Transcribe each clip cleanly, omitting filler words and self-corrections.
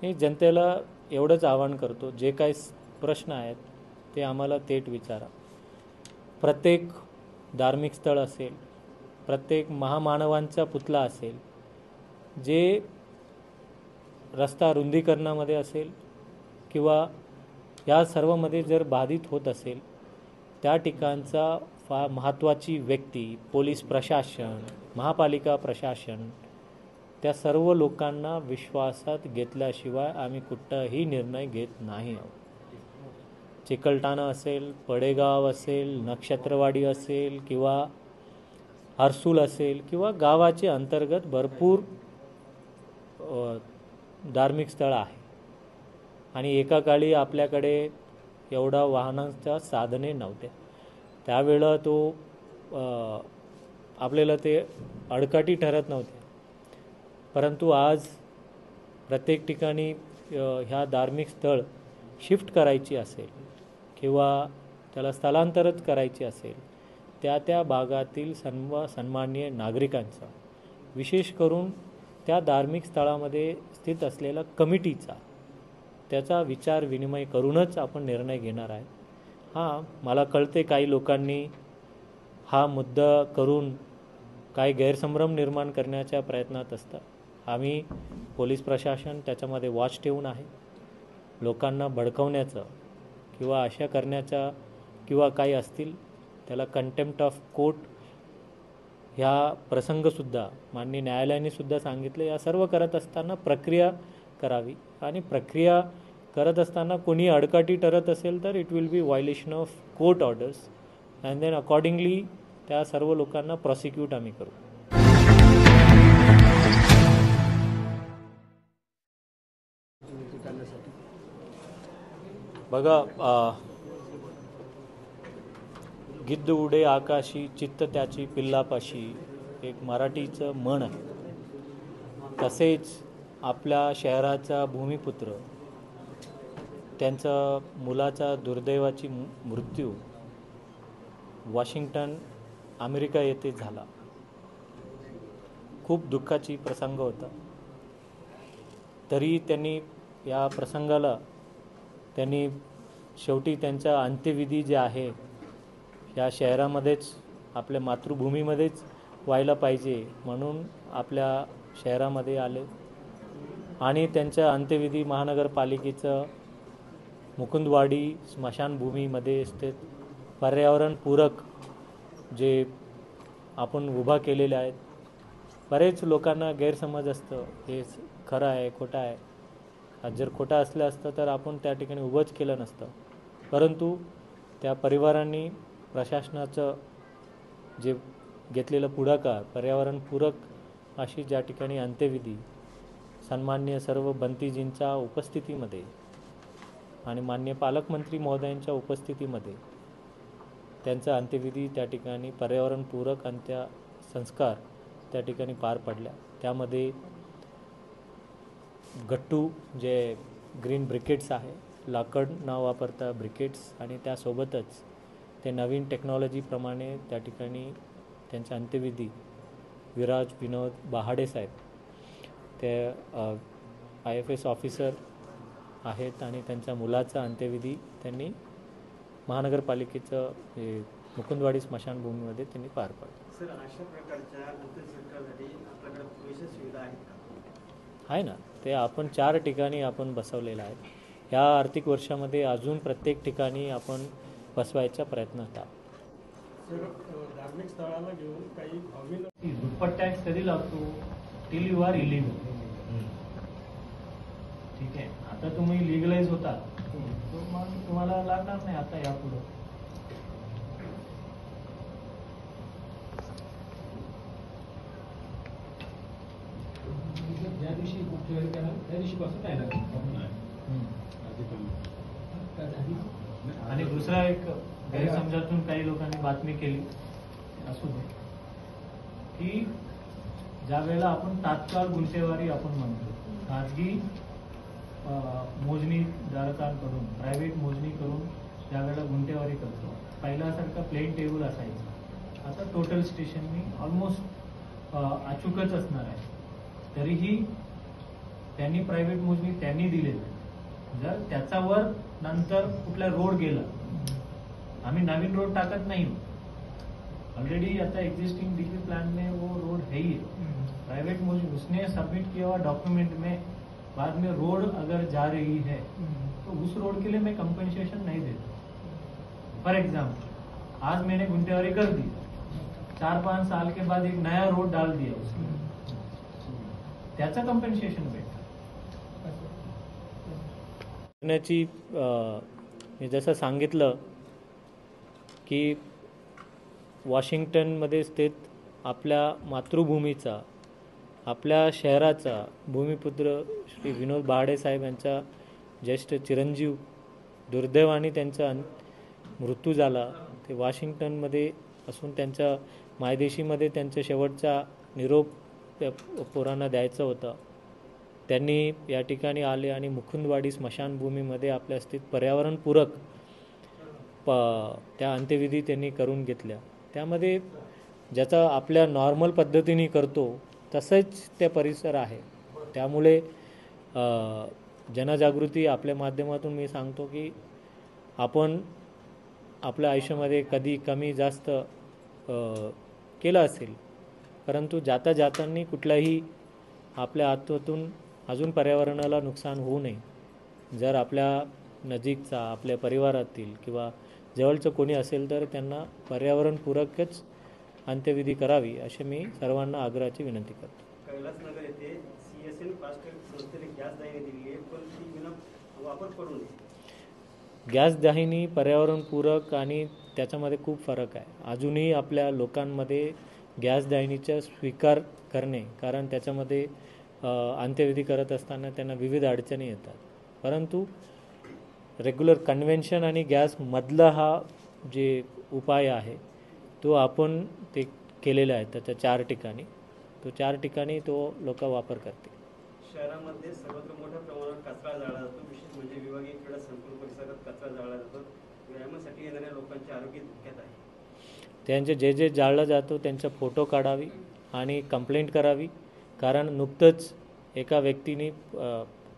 मी जनतेला एवढंच आवाहन करतो, जे काही प्रश्न आहेत ते आम्हाला थेट विचारा. प्रत्येक धार्मिक स्थळ असेल, प्रत्येक महामानवांचा पुतळा असेल, जे रस्ता रुंदीकरणामध्ये असेल किंवा या सर्वमध्ये जर बाधित होत असेल, त्या ठिकाणचा फार महत्त्वाची व्यक्ती, पोलीस प्रशासन, महापालिका प्रशासन, त्या सर्व लोकांना विश्वासात घेतल्याशिवाय आम्ही कुठलाही निर्णय घेत नाही आहोत. चिकलठाणा असेल, पडेगाव असेल, नक्षत्रवाडी असेल किंवा हर्सूल असेल किंवा गावाचे अंतर्गत भरपूर धार्मिक स्थळ आहे आणि एका काळी आपल्याकडे एवढा वाहनांच्या साधने नव्हते. त्यावेळेला तो आपल्याला ते अडकाटी ठरत नव्हते. परंतु आज प्रत्येक ठिकाणी ह्या धार्मिक स्थळ शिफ्ट करायची असेल किंवा त्याला स्थलांतरित करायची असेल, त्या भागातील सन्माननीय नागरिकांचा, विशेष करून त्या धार्मिक स्थळामध्ये स्थित असलेल्या कमिटीचा, त्याचा विचार विनिमय करूनच आपण निर्णय घेणार आहे. हां, मला कळते काही लोकांनी हा मुद्दा करून काही गैरसंभ्रम निर्माण करण्याच्या प्रयत्नात असतात. आम्ही पोलीस प्रशासन त्याच्यामध्ये वॉच ठेवून आहे. लोकांना भडकवण्याचं किंवा अशा करण्याचा किंवा काही असतील त्याला कंटेम्प्ट ऑफ कोर्ट ह्या प्रसंगसुद्धा माननीय न्यायालयाने सुद्धा सांगितले. या सर्व करत असताना प्रक्रिया करावी आणि प्रक्रिया करत असताना कोणी अडकाटी ठरत असेल तर it will be violation of court orders and then accordingly त्या सर्व लोकांना प्रॉसिक्यूट आम्ही करू. बघा, गिद्ध उडे आकाशी, चित्त त्याची पिल्लापाशी, एक मराठीचं म्हण आहे. तसेच आपल्या शहराचा भूमिपुत्र, त्यांचा मुलाचा दुर्दैवाची मृत्यू वॉशिंग्टन अमेरिका येथे झाला. खूप दुःखाची प्रसंग होता. तरी त्यांनी या प्रसंगाला शेवटी त्यांचा अंत्यविधी जे आहे या शहरामध्येच, आपल्या मातृभूमीमध्येच व्हायला पाहिजे म्हणून आपल्या शहरामध्ये आले आणि त्यांच्या अंत्यविधी महानगरपालिकेचं मुकुंदवाडी स्मशानभूमीमध्ये स्थित पर्यावरणपूरक जे आपण उभा केलेले आहेत. बरेच लोकांना गैरसमज असतं, हे खरं आहे खोटं आहे. जर खोटं असलं असतं तर आपण त्या ठिकाणी उभंच केलं नसतं. परंतु त्या परिवारांनी प्रशासनाचं जे घेतलेलं पुढाकार, पर्यावरणपूरक अशी ज्या ठिकाणी अंत्यविधी सन्माननीय सर्व बंतीजींच्या उपस्थितीमध्ये आणि माननीय पालकमंत्री महोदयांच्या उपस्थितीमध्ये त्यांचा अंत्यविधी त्या ठिकाणी पर्यावरणपूरक अंत्यसंस्कार त्या ठिकाणी पार पडल्या. त्यामध्ये गट्टू जे ग्रीन ब्रिकेट्स आहे, लाकड न वापरता ब्रिकेट्स, आणि त्यासोबतच ते नवीन टेक्नॉलॉजीप्रमाणे त्या ठिकाणी त्यांचा अंत्यविधी विराज विनोद बहाडे साहेब, ते IFS ऑफिसर आहेत आणि त्यांच्या मुलाचा अंत्यविधी त्यांनी महानगरपालिकेचं मुकुंदवाडी स्मशानभूमीमध्ये त्यांनी पार पाडलं. सर, अशा प्रकारच्या अंत्यसंस्कारासाठी आपल्याकडे पुरेशा सुविधा आहेत का? आहे ना, ते आपण 4 ठिकाणी आपण बसवलेलं आहे. ह्या आर्थिक वर्षामध्ये अजून प्रत्येक ठिकाणी आपण बसवायचा प्रयत्न होता. सर, धार्मिक स्थळाला घेऊन काही भाविक दुप्पट टॅक्स कधी लागतो? Till you are illegal. ठीक आहे, आता तुम्ही लिगलाइज होता तर मग तुम्हाला लागणार नाही आता यापुढे. ज्या दिवशी पासून आणि दुसरा एक गैरसमजातून काही लोकांनी बातमी केली असू दे की ज्या वेळेला आपण तात्काळ गुंठेवारी आपण म्हणतो, खाजगी मोजणीदारकांकडून प्रायव्हेट मोजणी करून ज्यावेळेला गुंठेवारी करतो, पहिल्यासारखा प्लेन टेबल असायचं. आता टोटल स्टेशननी ऑलमोस्ट अचूकच असणार आहे. तरीही त्यांनी प्रायव्हेट मोजणी त्यांनी दिलेली. जर त्याच्यावर नंतर कुठला रोड गेला, आम्ही नवीन रोड टाकत नाही. ऑलरेडी आता एग्जिस्टिंग डीपी प्लान में वो रोड है ही. प्राइवेट मोजनी उसने सबमिट किया हुआ डॉक्यूमेंट में बाद में रोड अगर जा रही है तो उस रोड के लिए मैं कंपनसेशन नहीं देता. फॉर एग्जाम्पल आज मैंने गुंटेवारी कर दी, 4-5 साल के बाद एक नया रोड डाल दिया उसने, त्याचा कंपनसेशन भेटतं. मी जसं सांगितलं की वॉशिंग्टनमध्ये स्थित आपल्या मातृभूमीचा, आपल्या शहराचा भूमिपुत्र श्री विनोद पहाडे साहेब यांचा ज्येष्ठ चिरंजीव दुर्दैवाने त्यांचा मृत्यू झाला. ते वॉशिंग्टनमध्ये असून त्यांच्या मायदेशीमध्ये त्यांचा शेवटचा निरोप त्या पोरांना द्यायचा होता. त्यांनी या ठिकाणी आले आणि मुकुंदवाडी स्मशानभूमीमध्ये आपल्या स्थित पर्यावरणपूरक त्या अंत्यविधी त्यांनी करून घेतल्या. त्यामध्ये ज्याचा आपल्या नॉर्मल पद्धतीने करतो तसंच ते परिसर आहे. त्यामुळे जनजागृती आपल्या माध्यमातून मी सांगतो की आपण आपल्या आयुष्यामध्ये कधी कमी जास्त केलं असेल, परंतु जाता जाताना कुठल्याही आपल्या हातातून अजून पर्यावरणाला नुकसान होऊ नये. जर आपल्या नजीकचा, आपल्या परिवारातील किंवा जवळचं कोणी असेल तर त्यांना पर्यावरणपूरकच अंत्यविधी करावी अशी मी सर्वांना आग्रहाची विनंती करतो. कैलासनगर येथे CSN फास्ट संस्थेने गॅस दाहिनी दिली आहे, पण ती विना वापर करू नये. गॅस दाहिनी पर्यावरणपूरक आणि त्याच्यामध्ये खूप फरक आहे. अजूनही आपल्या लोकांमध्ये गॅस दाहिनीचा स्वीकार करणे, कारण त्याच्यामध्ये अंत्यविधी करत असताना त्यांना विविध अडचणी येतात. परंतु रेग्युलर कन्व्हेन्शन आणि गॅसमधला हा जे उपाय आहे तो आपण ते केलेला आहे. त्याच्या 4 ठिकाणी तो 4 ठिकाणी तो लोक वापर करतील. शहरामध्ये सर्वत्र मोठ्या प्रमाणात कचरा जाळला जातो. विशेष म्हणजे विभागीय क्रीडा संकुल परिसरात कचरा जाळला जातो. व्यायामासाठी येणाऱ्या लोकांचे आरोग्य धोक्यात आहे. त्यांचे जे जे जाळलं जातो त्यांचा फोटो काढावी आणि कंप्लेंट करावी. कारण नुकतंच एका व्यक्तीने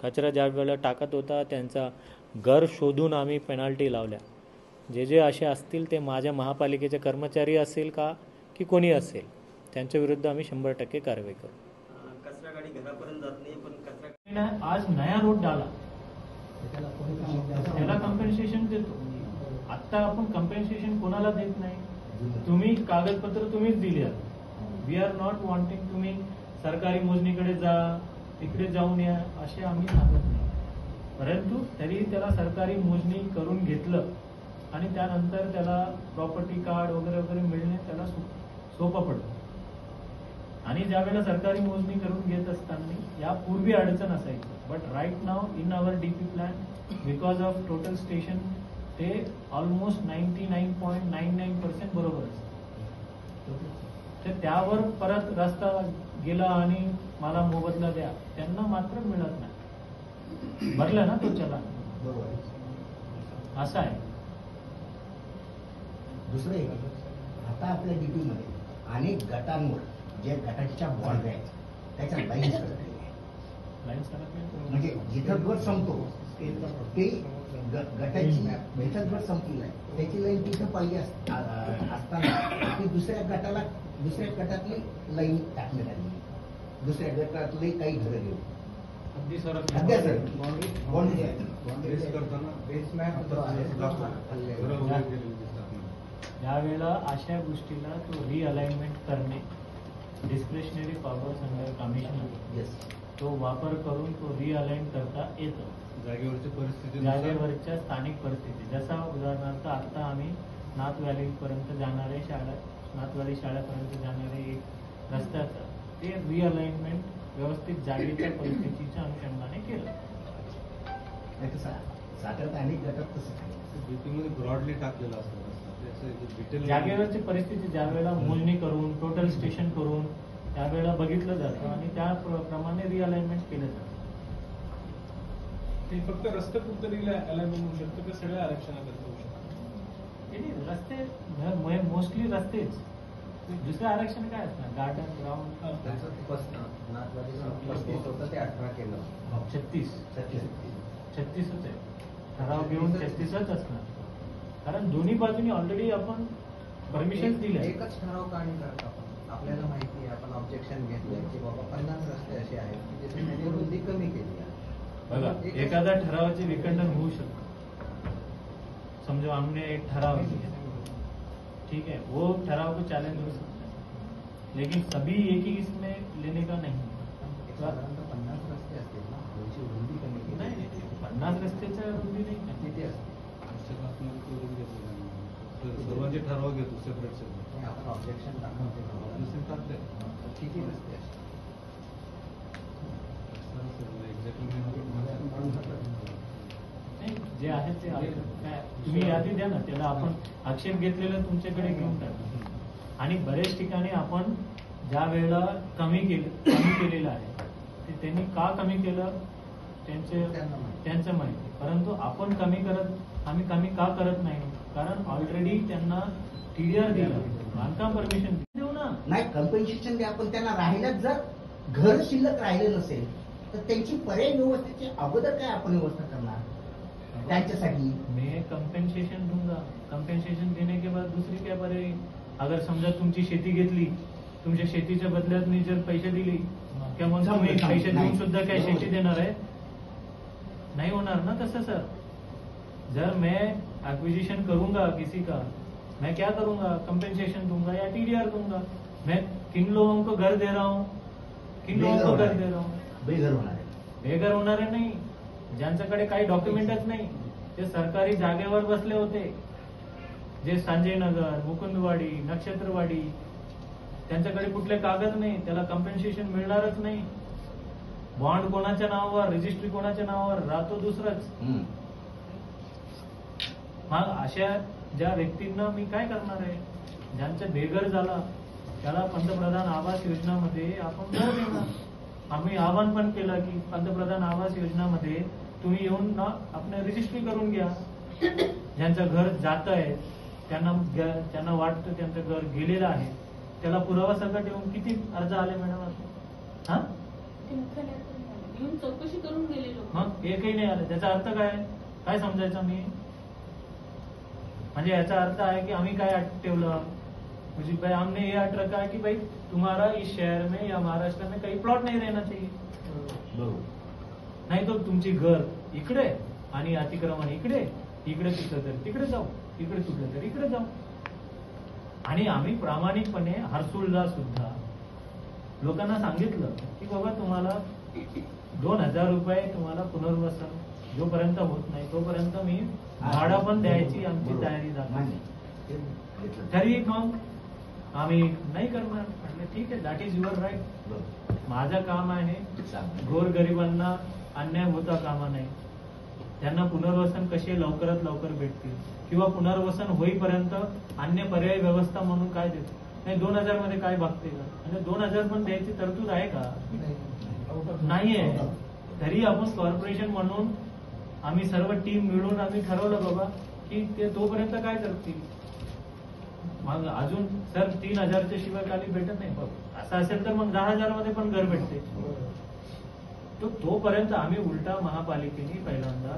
कचरा ज्या वेळेला टाकत होता त्यांचा घर शोधून आम्ही पेनाल्टी लावल्या. जे जे असे असतील ते माझ्या महापालिकेचे कर्मचारी असेल का की कोणी असेल त्यांच्या विरुद्ध आम्ही 100% कारवाई करू. कचरा गाडी घरापर्यंत जात नाही, पण कचरा आज नया रोड डाला त्याला कंपेन्सेशन देतो. आत्ता आपण कंपेन्सेशन कोणाला देत नाही. तुम्ही कागदपत्र तुम्हीच दिली आहेत. वी आर नॉट वॉन्टिंग तुम्ही सरकारी मोजणीकडे जा, तिकडे जाऊन या असे आम्ही सांगत नाही. परंतु तरी त्याला सरकारी मोजणी करून घेतलं आणि त्यानंतर त्याला प्रॉपर्टी कार्ड वगैरे वगैरे मिळणे त्याला सोपं पडतं. आणि ज्यावेळेला सरकारी मोजणी करून घेत असताना यापूर्वी अडचण असायची. But right now in our DP plan because of total station ते ऑलमोस्ट 99.99% बरोबर असतं. तर त्यावर परत रस्ता गेला आणि मला मोबदला द्या त्यांना मात्र मिळत नाही. भरलं ना तो चलान, असं आहे. दुसरं एक, आता आपल्या डीपी मध्ये अनेक गटांवर जे गटाच्या बॉन्ड आहेत त्याच्या लाईन सरकलेल्या आहेत. लाईन सरकली म्हणजे जिथं गट संपतो ते गटाची भेटत गट संपली आहे त्याची लाईन तिथं पाहिजे असताना ती दुसऱ्या गटातली लाईन टाकण्यात आली. दुसऱ्या गटातले काही घरं घेऊन अगदी सरळ यावेळेला अशा गोष्टीला तो रिअलाइनमेंट करणे डिस्क्रिशनरी पॉवर्स अंडर कमिशनर तो वापर करून तो रिअलाइन करता येतो. जागेवरच्या स्थानिक परिस्थिती, जसा उदाहरणार्थ आता आम्ही नाथ व्हॅलीपर्यंत जाणारे नाथ व्हॅली शाळेपर्यंत जाणारे एक रस्त्याचं ते रिअलाइनमेंट व्यवस्थित जागेच्या परिस्थितीच्या अनुषंगाने केलं. साठ्यात अनेक गटात तसं ब्रॉडली टाकलेलं असतं. जागेवरची परिस्थिती ज्यावेळेला मोजणी करून टोटल स्टेशन करून त्यावेळेला बघितलं जातं आणि त्याप्रमाणे रिअलाइनमेंट केलं जातं. ते फक्त रस्ते पुरतं अलाइनमेंट होऊ शकतं का सगळ्या आरक्षणाकरता होऊ शकतं? रस्ते मोस्टली रस्तेच दुसरं आरक्षण काय असणार? गार्डन ग्राउंड त्याचं नाथवाडीचं 35 होतं ते 18 केलं. 36 36च आहे. ठराव घेऊन 36च असणार. कारण दोन्ही बाजूनी ऑलरेडी आपण परमिशन दिले. एकच ठराव का आणि करत आपण? आपल्याला माहिती आहे, आपण ऑब्जेक्शन घेतलंय की बाबा 50 रस्ते असे आहेत की जिथे त्यांनी रुंदी कमी केली आहे. बघा, एखाद्या ठरावाचे विखंडन होऊ शकतं. समजा हमने एक ठराव लिया, ठीक है, वो ठराव को चैलेंज हो सकता है, लेकिन सभी एक ही इसमें लेने का नहीं. साधारणतः 50 रस्ते असतील ना, त्यांची रुंदी कमी केली नाही, 50 रस्त्याच्या रुंदी नाही. किती असते? सर्वांचे ठराव घेतो सेपरेट नाही, आपण ऑब्जेक्शन दाखवते किती रस्ते असतात? नाही, जे आहे ते आहे. काय, तुम्ही यादी द्या ना, त्याला आपण आक्षेप घेतलेलं तुमच्याकडे घेऊन टाकू. आणि बरेच ठिकाणी आपण ज्या वेळेला कमी केलेलं आहे ते त्यांनी का कमी केलं त्यांचं माहिती. परंतु आपण आम्ही कमी का करत नाही? कारण ऑलरेडी त्यांना TDR दिलं, बांधकाम परमिशन देऊ ना. नाही, कम्पेन्सेशन द्या, पण त्यांना राहिल्यात जर घर शिल्लक राहिलं नसेल तर त्यांची पर्याय व्यवस्थेची अगोदर काय आपण व्यवस्था करणार त्यांच्यासाठी? मैं कंपेन्सेशन दूंगा. कंपेन्सेशन देने के बाद दूसरी क्या पर्याय? अगर समजा तुमची शेती घेतली, तुमच्या शेतीच्या बदल्यात मी जर पैसे दिली, क्या मग तुम्ही पैसे देऊन सुद्धा काय शेती देणार आहे? नहीं होणार ना तसं सर. जर मैं एक्विजिशन करूंगा किसी का, मैं क्या करूंगा? कंपेंसेशन दूंगा या TDR दूंगा. मैं किन लोगों को घर दे रहा हूँ, किन लोगों को घर दे रहा हूँ? बेघर होणार आहे. बेघर होणारे नाही, ज्यांच्याकडे काही डॉक्युमेंटच नाही, ते सरकारी जागेवर बसले होते, जे संजयनगर, मुकुंदवाडी, नक्षत्रवाडी, त्यांच्याकडे कुठले कागद नाही, त्याला कंपेन्सेशन मिळणारच नाही. बॉन्ड कोणाच्या नावावर, रजिस्ट्री कोणाच्या नावावर, राहतो दुसराच. मग अशा ज्या व्यक्तींना मी काय करणार आहे? ज्यांचा बेघर झाला त्याला पंतप्रधान आवास योजनामध्ये आपण घर देणार. आम्ही आवाहन पण केलं की पंतप्रधान आवास योजनामध्ये तुम्ही येऊन ना आपण रजिस्ट्री करून घ्या. ज्यांचं घर जात आहे, त्यांना वाटतं त्यांचं घर गेलेलं आहे, त्याला पुरावा सगळं ठेवून किती अर्ज आले मॅडम? हा, येऊन चौकशी करून गेले लोक. मग एकही नाही आलं. त्याचा अर्थ काय समजायचा मी? म्हणजे याचा अर्थ आहे की आम्ही काय अट ठेवलं? मुझे भाई हमने ये अट रखा है कि भाई तुम्हारा इस शहर में या महाराष्ट्र में कहीं प्लॉट नहीं रहना चाहिए. नाही तो तुमची घर इकडे आणि अतिक्रमण इकडे तिकडे तर तिकडे जाऊ, इकडे कुठे तर इकडे जाऊ. आणि आम्ही प्रामाणिकपणे हर्सुलला सुद्धा लोकांना सांगितलं की बाबा तुम्हाला 2000 रुपये तुम्हाला पुनर्वसन जोपर्यंत होत नाही तोपर्यंत मी भाडं पण द्यायची आमची तयारी दाखवली. तरी मग आम्ही नाही करणार. म्हटलं ठीक आहे, दॅट इज युअर राईट. माझं काम आहे गोरगरिबांना अन्याय होता कामा नाही, त्यांना पुनर्वसन कसे लवकरात लवकर भेटतील किंवा पुनर्वसन होईपर्यंत अन्य पर्याय व्यवस्था म्हणून काय देतो. नाही 2000 मध्ये काय बघते का? म्हणजे 2000 पण द्यायची तरतूद आहे का? नाहीये. तरी आपण कॉर्पोरेशन म्हणून आम्ही सर्व टीम मिळून आम्ही ठरवलं बाबा की ते तोपर्यंत काय करतील. मग अजून सर 3000च्या शिवाय खाली भेटत नाही. असं असेल तर मग 10,000 मध्ये पण घर भेटते. तोपर्यंत आम्ही उलटा महापालिकेने पहिल्यांदा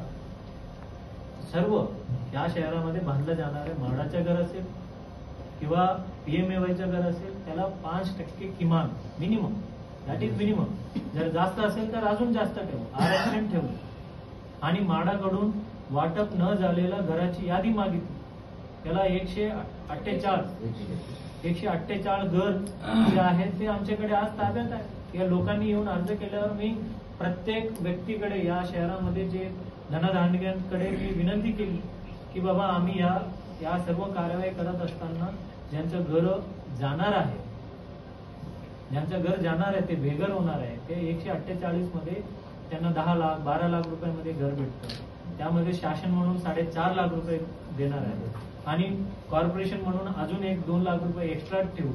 सर्व या शहरामध्ये बांधलं जाणारे म्हाडाचं घर असेल किंवा PMAYचं घर असेल त्याला 5% किमान मिनिमम, दॅट इज मिनिमम. जर जास्त असेल तर अजून जास्त ठेवू, आरक्षण ठेवू. आणि म्हाडाकडून वाटप न झालेल्या घराची यादी मागितली. त्याला 148 घर जे आहेत ते आमच्याकडे आज ताब्यात आहे. या लोकांनी येऊन अर्ज केल्यावर मी प्रत्येक व्यक्तीकडे या शहरामध्ये जे धनधान्यांकडे मी विनंती केली की बाबा आम्ही या सर्व कारवाई करत असताना ज्यांचं घर जाणार आहे, ज्यांचं घर जाणार आहे ते बेघर होणार आहे, ते 148 मध्ये त्यांना 10 लाख 12 लाख रुपयामध्ये घर भेटतं. त्यामध्ये शासन म्हणून 4.5 लाख रुपये देणार आहे आणि कॉर्पोरेशन म्हणून अजून 1-2 लाख रुपये एक्स्ट्रा ठेवू.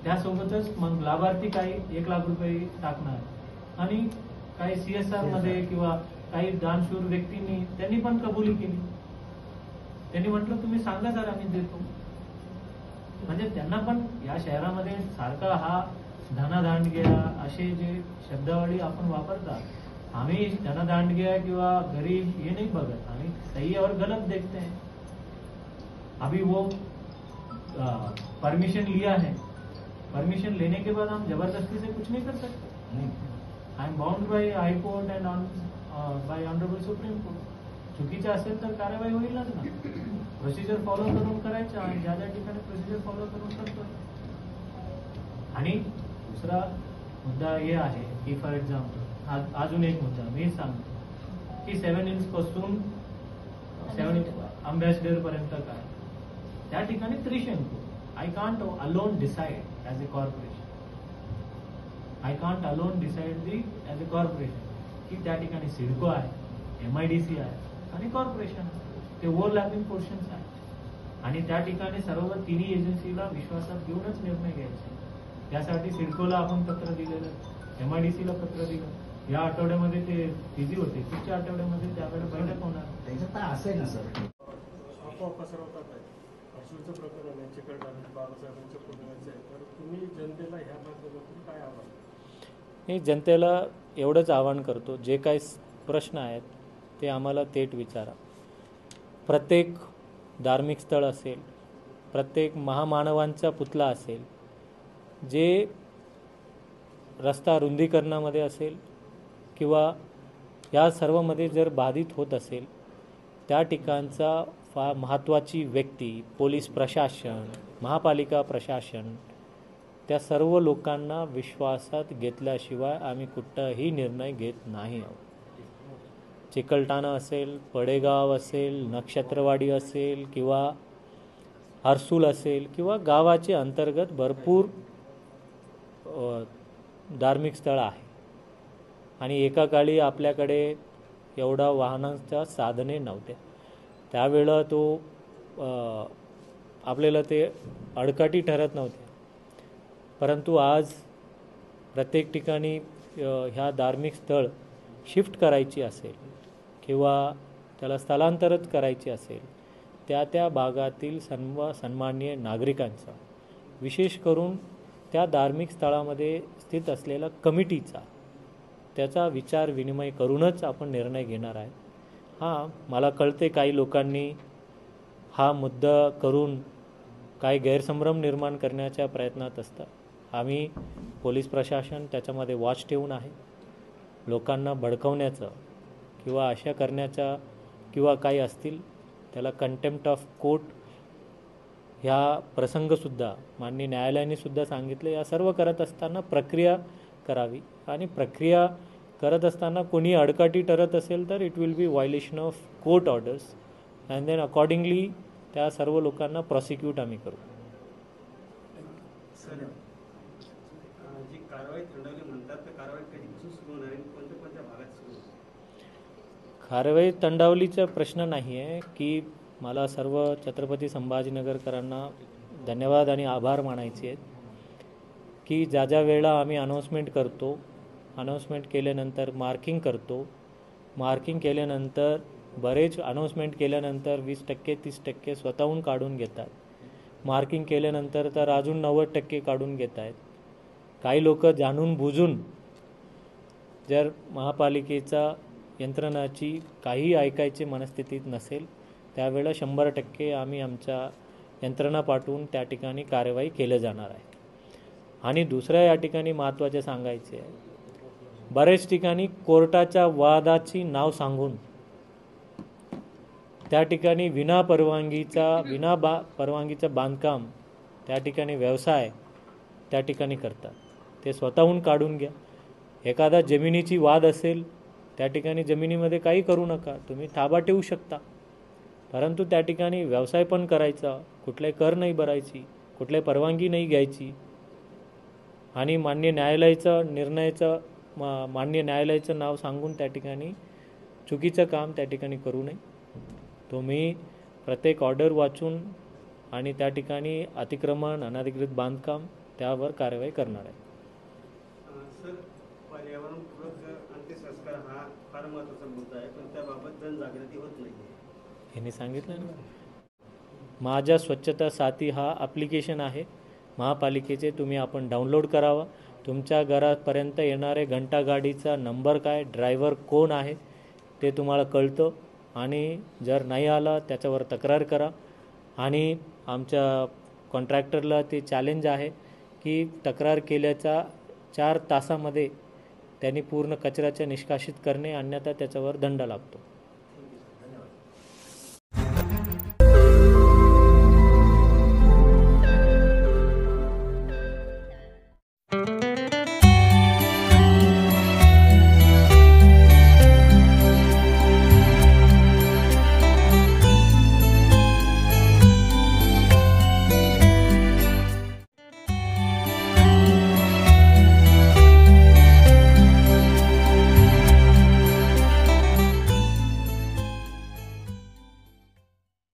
त्यासोबतच मग लाभार्थी काही 1 लाख रुपये टाकणार आणि काही CSR मध्ये किंवा काही दानशूर व्यक्तींनी त्यांनी पण कबुली केली. त्यांनी म्हटलं तुम्ही सांगा जर आम्ही देतो. म्हणजे त्यांना पण या शहरामध्ये सारखा हा धनादांडग्या असे जे शब्दावली आपण वापरतात, आम्ही धनादांडग्या किंवा गरीब ये नहीं बगत, आम्ही सही और गलत देखते हैं। अभी वो परमिशन लिया है, परमिशन लेने के बाद हम जबरदस्ती से कुछ नहीं कर सकते। I am bound by high court end bye honourable supreme court. चुकीचं असेल तर कारवाई होईलच ना, प्रोसिजर फॉलो करून करायचं, आणि ज्या ज्या ठिकाणी प्रोसिजर फॉलो करून करतो। आणि दुसरा मुद्दा हे आहे की फॉर एक्झाम्पल अजून एक मुद्दा मी सांगतो की 7 इंच पासून 7 इंच अँबॅसिडर पर्यंत काय, त्या ठिकाणी त्रिशंकू। I can't alone decide as a corporation, I can't alone decide as a corporation की त्या ठिकाणी सिडको आहे, MIDC आहे आणि कॉर्पोरेशन आहे, ते ओव्हरलॅपिंग पोर्शन्स आहेत, आणि त्या ठिकाणी सर्व तिन्ही एजन्सीला विश्वासात घेऊनच निर्णय घ्यायचे। त्यासाठी सिडकोला आपण पत्र दिलेलं, MIDCला पत्र दिलं। या आठवड्यामध्ये ते बिझी होते, पुढच्या आठवड्यामध्ये त्याकडे बैठक होणार। त्याच्यात तर असं आहे ना सर, अफवा पसरवतात आहे, हर्षूचं प्रकरण आहे, चिकलठाणे बाबासाहेबांच्या पुतळ्याचं आहे, तर तुम्ही जनतेला ह्या माध्यमातून काय आव्हान? मी जनतेला एवढंच आवाहन करतो, जे काही प्रश्न आहेत ते आम्हाला थेट विचारा। प्रत्येक धार्मिक स्थळ असेल, प्रत्येक महामानवांचा पुतळा असेल, जे रस्ता रुंदीकरणामध्ये असेल किंवा या सर्वमध्ये जर बाधित होत असेल, त्या ठिकाणचा फार महत्त्वाची व्यक्ती, पोलीस प्रशासन, महापालिका प्रशासन, त्या सर्व लोकांना विश्वासात घेतल्याशिवाय आम्ही कुठलाही निर्णय घेत नाही आहोत। चिकलठाणा असेल, पडेगाव असेल, नक्षत्रवाडी असेल किंवा हर्सूल असेल किंवा गावाचे अंतर्गत भरपूर धार्मिक स्थळ आहे, आणि एका काळी आपल्याकडे एवढा वाहनांच्या साधने नव्हत्या, त्यावेळेला तो आपल्याला ते अडकाटी ठरत नव्हते। परंतु आज प्रत्येक ठिकाणी ह्या धार्मिक स्थळ शिफ्ट करायची असेल किंवा त्याला स्थलांतरित करायची असेल, त्या त्या भागातील सन्माननीय नागरिकांचा, विशेष करून त्या धार्मिक स्थळामध्ये स्थित असलेल्या कमिटीचा, त्याचा विचार विनिमय करूनच आपण निर्णय घेणार आहे। हां, मला कळते काही लोकांनी हा मुद्दा करून काही गैरसंभ्रम निर्माण करण्याच्या प्रयत्नात असतात। आम्ही पोलीस प्रशासन त्याच्यामध्ये वॉच ठेवून आहे। लोकांना भडकवण्याचं किंवा अशा करण्याचा किंवा काही असतील त्याला कंटेम्प्ट ऑफ कोर्ट ह्या प्रसंगसुद्धा माननीय न्यायालयाने सुद्धा सांगितले, या सर्व करत असताना प्रक्रिया करावी, आणि प्रक्रिया करत असताना कोणी अडकाटी ठरत असेल तर it will be violation of court orders, and then accordingly त्या सर्व लोकांना प्रॉसिक्यूट आम्ही करू। सर, जी कारवाई थंडावली म्हणतात, तर कारवाई कधीपासून सुरू होणार आहे, कोणत्या कोणत्या भागात सुरू होणार? कारवाई तंडावलीचा प्रश्न नाही आहे की मला सर्व छत्रपती संभाजीनगरकरांना धन्यवाद आणि आभार मानायचे आहेत की ज्या ज्या वेळेला आम्ही अनाऊन्समेंट करतो, अनाऊन्समेंट केल्यानंतर मार्किंग करतो, मार्किंग केल्यानंतर बरेच अनाऊन्समेंट केल्यानंतर 20% 30% स्वतःहून काढून घेतात, मार्किंग केल्यानंतर तर अजून 90% काढून घेत आहेत। काही लोक जाणून बुजून जर महापालिकेचा यंत्रणाची काही ऐकायची मनस्थितीत नसेल त्यावेळेला 100% आम्ही आमच्या यंत्रणा पाठवून त्या ठिकाणी कारवाई केली जाणार आहे। आणि दुसऱ्या या ठिकाणी महत्त्वाचे सांगायचे आहे, बरेच ठिकाणी कोर्टाच्या वादाची नाव सांगून त्या ठिकाणी विना परवानगीचं बांधकाम त्या ठिकाणी व्यवसाय त्या ठिकाणी करतात, ते स्वतःहून काढून घ्या। एखादा जमिनीची वाद असेल त्या ठिकाणी जमिनीमध्ये काही करू नका, तुम्ही ताबा ठेवू शकता, परंतु त्या ठिकाणी व्यवसाय पण करायचा, कुठलाही कर नाही भरायची, कुठलाही परवानगी नाही घ्यायची, आणि मान्य न्यायालयाचं नाव सांगून त्या ठिकाणी चुकीचं काम त्या ठिकाणी करू नये। तुम्ही प्रत्येक ऑर्डर वाचून आणि त्या ठिकाणी अतिक्रमण, अनधिकृत बांधकाम त्यावर कारवाई करणार आहे। सर, पर्यावरणपूरक अंत्यसंस्कार हा फार महत्त्वाचा मुद्दा आहे, पण त्याबाबत जनजागृती होत नाही। यांनी सांगितलं ना, माझ्या स्वच्छता साथी हा ॲप्लिकेशन आहे महापालिकेचे, तुम्ही आपण डाउनलोड करावा. तुमच्या घरापर्यंत येणारे घंटागाडीचा नंबर काय, ड्रायव्हर कोण आहे ते तुम्हाला कळतं. आणि जर नाही आला त्याच्यावर तक्रार करा. आणि आमच्या कॉन्ट्रॅक्टरला ते चॅलेंज आहे की तक्रार केल्याच्या 4 तासामध्ये त्यांनी पूर्ण कचऱ्याच्या निष्कासित करणे, अन्यथा त्याच्यावर दंड लागतो.